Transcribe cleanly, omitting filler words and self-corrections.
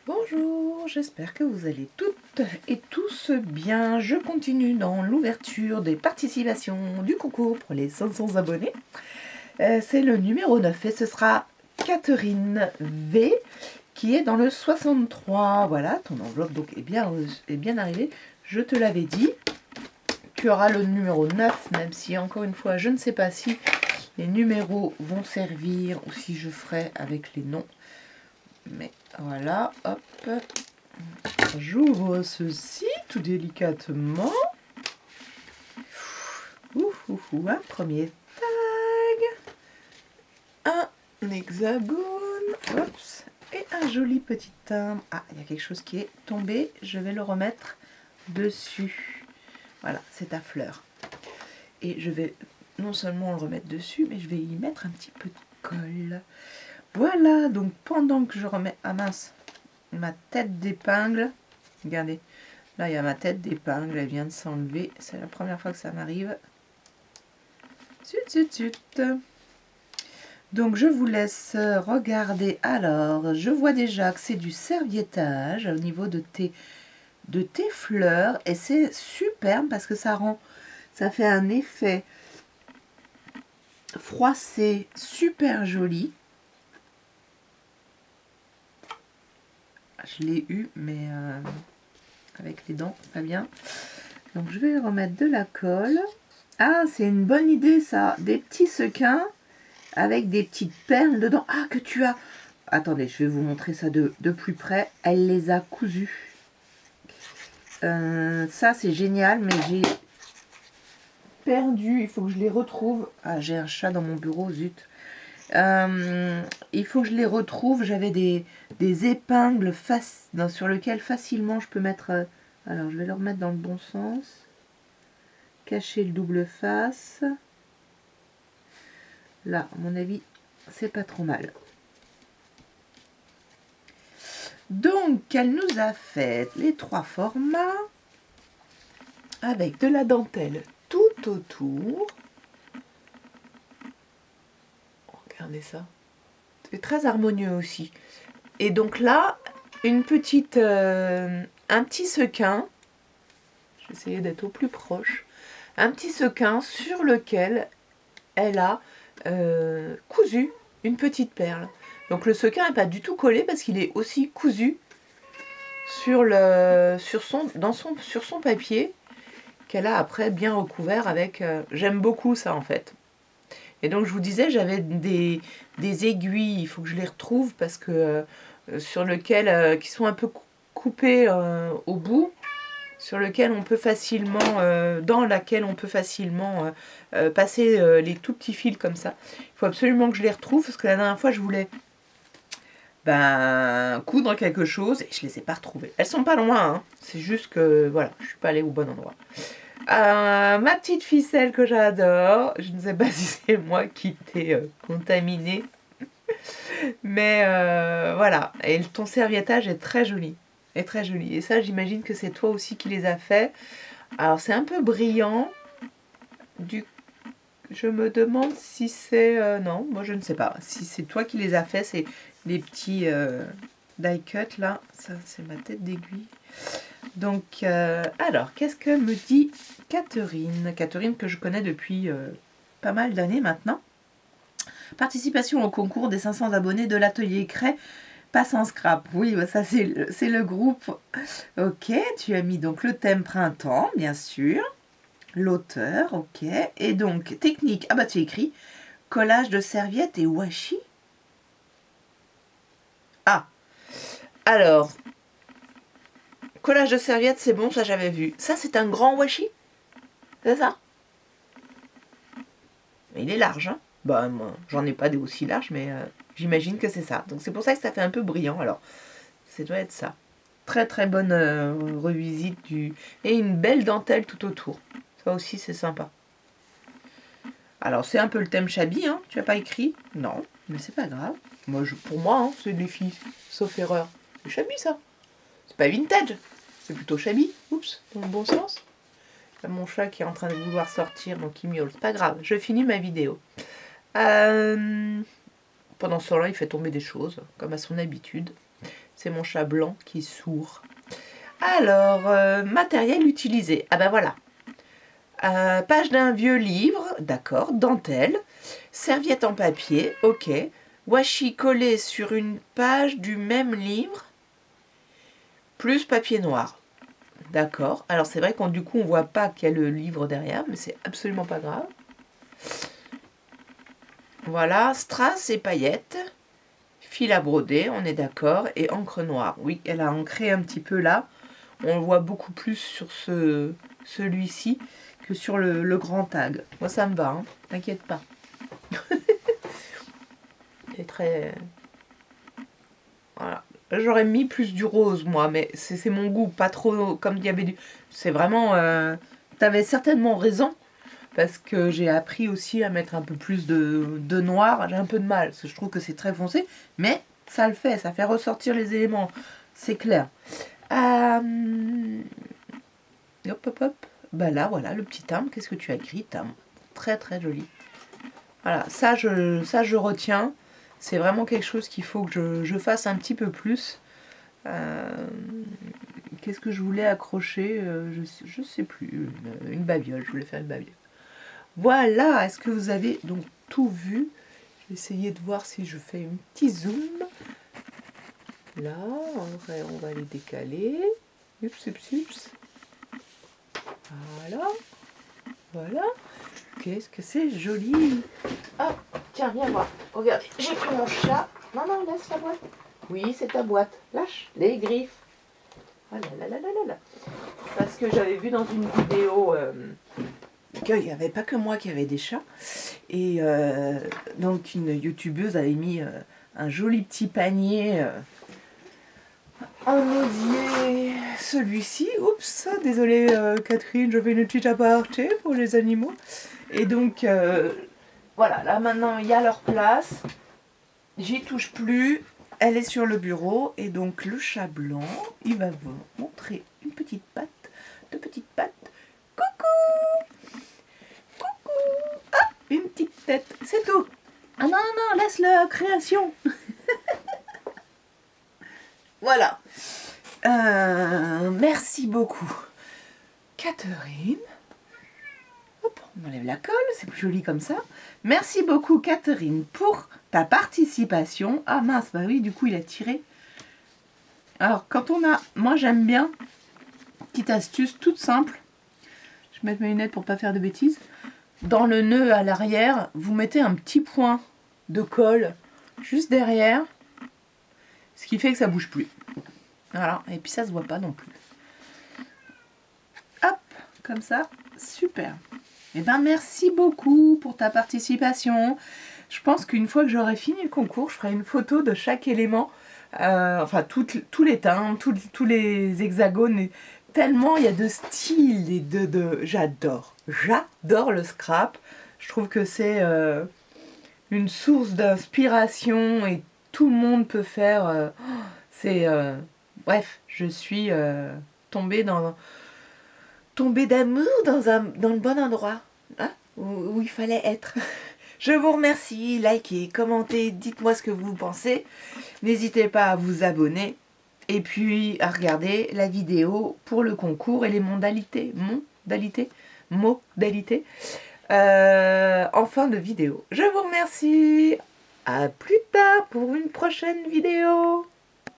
Bonjour, j'espère que vous allez toutes et tous bien. Je continue dans l'ouverture des participations du concours pour les 500 abonnés. C'est le numéro 9 et ce sera Catherine V qui est dans le 63. Voilà, ton enveloppe donc est bien arrivée. Je te l'avais dit. Tu auras le numéro 9, même si encore une fois, je ne sais pas si les numéros vont servir ou si je ferai avec les noms. Mais voilà, hop. J'ouvre ceci tout délicatement. Un premier tag. Un hexagone. Oups. Et un joli petit timbre. Ah, il y a quelque chose qui est tombé. Je vais le remettre dessus. Voilà, c'est ta fleur. Et je vais non seulement le remettre dessus, mais je vais y mettre un petit peu de colle. Voilà, donc pendant que je remets... Ah mince, ma tête d'épingle. Regardez, là il y a ma tête d'épingle, elle vient de s'enlever. C'est la première fois que ça m'arrive. Zut. Donc je vous laisse regarder. Alors, je vois déjà que c'est du serviettage au niveau de tes fleurs. Et c'est superbe parce que ça fait un effet froissé super joli. Je l'ai eu, mais avec les dents, pas bien. Donc je vais remettre de la colle. Ah, c'est une bonne idée ça. Des petits sequins avec des petites perles dedans. Ah, que tu as... Attendez, je vais vous montrer ça de plus près. Elle les a cousus. Ça, c'est génial, mais j'ai perdu. Il faut que je les retrouve. Ah, j'ai un chat dans mon bureau, zut. Il faut que je les retrouve. J'avais des épingles sur lesquelles facilement je peux mettre... alors, je vais le remettre dans le bon sens. Cacher le double face. Là, à mon avis, c'est pas trop mal. Donc, elle nous a fait les 3 formats avec de la dentelle tout autour. Regardez ça. C'est très harmonieux aussi. Et donc là, un petit sequin. Je vais essayer d'être au plus proche. Un petit sequin sur lequel elle a cousu une petite perle. Donc le sequin n'est pas du tout collé parce qu'il est aussi cousu sur son papier qu'elle a après bien recouvert avec... j'aime beaucoup ça en fait. Et donc je vous disais, j'avais des aiguilles, il faut que je les retrouve parce que sur lequel qui sont un peu coupées au bout, sur lequel on peut facilement, dans laquelle on peut facilement passer les tout petits fils comme ça. Il faut absolument que je les retrouve parce que la dernière fois je voulais coudre quelque chose et je les ai pas retrouvées. Elles sont pas loin, hein. C'est juste que voilà, je suis pas allée au bon endroit. Ma petite ficelle que j'adore, je ne sais pas si c'est moi qui t'ai contaminée, mais voilà, et ton serviettage est très joli. Et ça, j'imagine que c'est toi aussi qui les as fait. Alors, c'est un peu brillant. Je me demande si c'est... non, moi, je ne sais pas. Si c'est toi qui les as fait, c'est les petits die cut, là. Ça, c'est ma tête d'aiguille. Donc, alors, qu'est-ce que me dit Catherine? Catherine que je connais depuis pas mal d'années maintenant. Participation au concours des 500 abonnés de l'atelier Cray. Pas sans scrap, oui, ça c'est le groupe. Ok, tu as mis donc le thème printemps, bien sûr. L'auteur, ok. Et donc, technique, ah bah tu as écrit collage de serviettes et washi. Ah, alors, collage de serviettes, c'est bon, ça j'avais vu. Ça, c'est un grand washi? C'est ça? Mais il est large, hein? Bah, moi, j'en ai pas des aussi larges, mais j'imagine que c'est ça. Donc, c'est pour ça que ça fait un peu brillant. Alors, ça doit être ça. Très très bonne revisite et une belle dentelle tout autour. Ça aussi c'est sympa. Alors c'est un peu le thème Chabi, hein. Tu as pas écrit? Non, mais c'est pas grave. Pour moi, hein, c'est des filles, sauf erreur. C'est Chabi ça. C'est pas vintage, c'est plutôt Chabi. Oups, dans le bon sens. Il y a mon chat qui est en train de vouloir sortir, donc il miaule. C'est pas grave, je finis ma vidéo. Pendant ce temps-là, il fait tomber des choses, comme à son habitude. C'est mon chat blanc qui est sourd. Alors, matériel utilisé. Ah ben voilà. Page d'un vieux livre, d'accord, dentelle, serviette en papier, ok, washi collé sur une page du même livre, plus papier noir, d'accord. Alors c'est vrai qu'on du coup on voit pas qu'il y a le livre derrière, mais c'est absolument pas grave. Voilà, strass et paillettes, fil à broder, on est d'accord, et encre noire. Oui, elle a ancré un petit peu là, on le voit beaucoup plus sur celui-ci que sur le grand tag. Moi ça me va, hein, t'inquiète pas. C'est très... Voilà. J'aurais mis plus du rose, moi, mais c'est mon goût, pas trop comme il y avait du... C'est vraiment... T'avais certainement raison, parce que j'ai appris aussi à mettre un peu plus de noir. J'ai un peu de mal, parce que je trouve que c'est très foncé, mais ça le fait, ça fait ressortir les éléments, c'est clair. Hop, hop, hop. Bah là, voilà, le petit timbre. Qu'est-ce que tu as écrit, timbre? Très, très joli. Voilà, ça je retiens. C'est vraiment quelque chose qu'il faut que je fasse un petit peu plus. Qu'est-ce que je voulais accrocher? Je sais plus. Une babiole, je voulais faire une babiole. Voilà, est-ce que vous avez donc tout vu? Je vais essayer de voir si je fais un petit zoom. Là, on va les décaler. Ups, ups, ups. Voilà. Voilà. Qu'est-ce que c'est joli. Ah, tiens, viens voir. Regardez, j'ai pris mon chat. Non, non, laisse la boîte. Oui, c'est ta boîte. Lâche les griffes. Oh là là là là là là. Parce que j'avais vu dans une vidéo qu'il n'y avait pas que moi qui avait des chats. Et donc une youtubeuse avait mis un joli petit panier en osier. Celui-ci, oups, désolée Catherine, je fais une petite aparté pour les animaux. Et donc voilà, là maintenant il y a leur place. J'y touche plus. Elle est sur le bureau et donc le chat blanc, il va vous montrer une petite patte, deux petites pattes. Coucou! Coucou! Ah, une petite tête, c'est tout. Ah non, non, non, laisse la création. Voilà. Merci beaucoup, Catherine. Hop, on enlève la colle, c'est plus joli comme ça. Merci beaucoup, Catherine, pour ta participation. Ah mince, bah oui, du coup, il a tiré. Alors, quand on a... Moi, j'aime bien. Petite astuce toute simple. Je vais mettre mes lunettes pour pas faire de bêtises. Dans le nœud à l'arrière, vous mettez un petit point de colle juste derrière. Ce qui fait que ça bouge plus. Voilà, et puis ça se voit pas non plus. Hop, comme ça, super. Eh ben merci beaucoup pour ta participation. Je pense qu'une fois que j'aurai fini le concours, je ferai une photo de chaque élément. Enfin, tous les timbres, tous les hexagones. Tellement il y a de styles et j'adore. J'adore le scrap. Je trouve que c'est une source d'inspiration et tout le monde peut faire. Bref, je suis tombée d'amour dans le bon endroit, hein, où il fallait être. Je vous remercie, likez, commentez, dites-moi ce que vous pensez. N'hésitez pas à vous abonner et puis à regarder la vidéo pour le concours et les modalités en fin de vidéo. Je vous remercie. À plus tard pour une prochaine vidéo.